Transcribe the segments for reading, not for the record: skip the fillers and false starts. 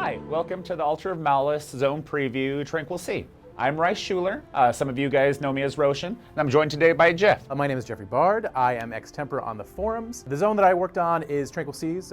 Hi, welcome to the Altar of Malice Zone Preview Tranquil Sea. I'm Schueller. Some of you guys know me as Roshen, and I'm joined today by Jeff. My name is Jeffery Bard. I am Extemper on the forums. The zone that I worked on is Tranquil Seas,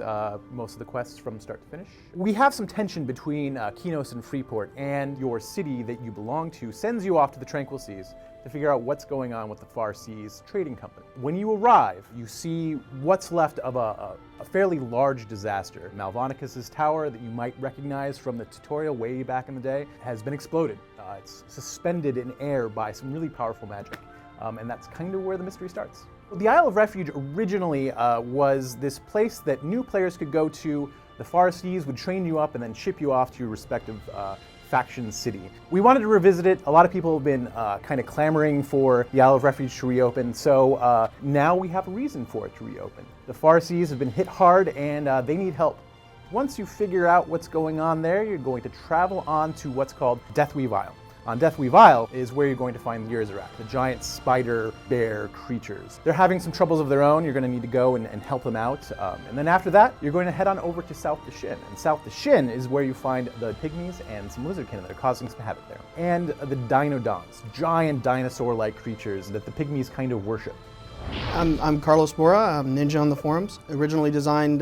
most of the quests from start to finish. We have some tension between Kinos and Freeport, and your city that you belong to sends you off to the Tranquil Seas to figure out what's going on with the Far Seas Trading Company. When you arrive, you see what's left of a fairly large disaster. Malvonicus's tower that you might recognize from the tutorial way back in the day has been exploded. It's suspended in air by some really powerful magic, and that's kind of where the mystery starts. The Isle of Refuge originally was this place that new players could go to. The Far Seas would train you up and then ship you off to your respective faction city. We wanted to revisit it. A lot of people have been kind of clamoring for the Isle of Refuge to reopen, so now we have a reason for it to reopen. The Far Seas have been hit hard and they need help. Once you figure out what's going on there, you're going to travel on to what's called Deathweave Isle. On Deathweave Isle is where you're going to find the Yurzarak, the giant spider bear creatures. They're having some troubles of their own. You're going to need to go and help them out. And then after that, you're going to head on over to South Deshin. And South Deshin is where you find the pygmies and some lizard cannon that are causing some havoc there. And the Dinodons, giant dinosaur-like creatures that the pygmies kind of worship. I'm Carlos Mora. I'm Ninja on the forums. Originally designed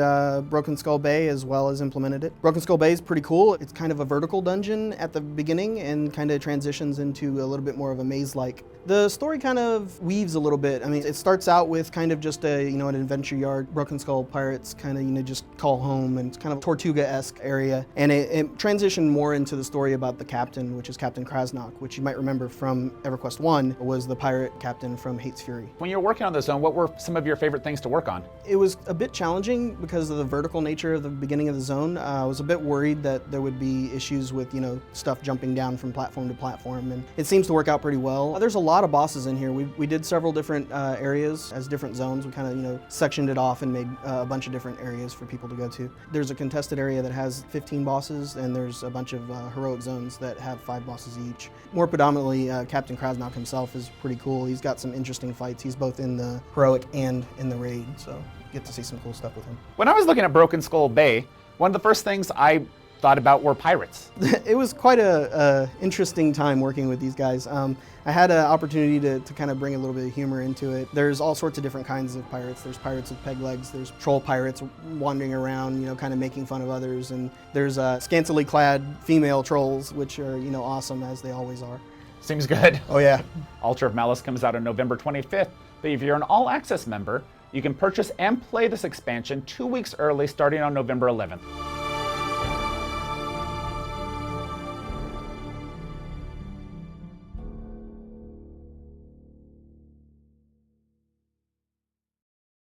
Broken Skull Bay as well as implemented it. Broken Skull Bay is pretty cool. It's kind of a vertical dungeon at the beginning and kind of transitions into a little bit more of a maze-like. The story kind of weaves a little bit. I mean, it starts out with kind of just an adventure yard. Broken Skull pirates kind of, just call home, and it's kind of Tortuga-esque area. And it transitioned more into the story about the captain, which is Captain Krasnok, which you might remember from EverQuest 1, was the pirate captain from Hate's Fury. When you were working on the zone, what were some of your favorite things to work on? It was a bit challenging because of the vertical nature of the beginning of the zone. I was a bit worried that there would be issues with, stuff jumping down from platform to platform, and it seems to work out pretty well. There's a lot of bosses in here. We did several different areas as different zones. We kind of, sectioned it off and made a bunch of different areas for people to go to. There's a contested area that has 15 bosses, and there's a bunch of heroic zones that have 5 bosses each. More predominantly, Captain Krasnok himself is pretty cool. He's got some interesting fights. He's both in the heroic and in the raid, so you get to see some cool stuff with him. When I was looking at Broken Skull Bay, one of the first things I thought about were pirates. It was quite a interesting time working with these guys. I had an opportunity to kind of bring a little bit of humor into it. There's all sorts of different kinds of pirates. There's pirates with peg legs, there's troll pirates wandering around, kind of making fun of others, and there's scantily clad female trolls, which are, awesome, as they always are. Seems good. Oh yeah. Altar of Malice comes out on November 25th, but if you're an all-access member, you can purchase and play this expansion 2 weeks early starting on November 11th.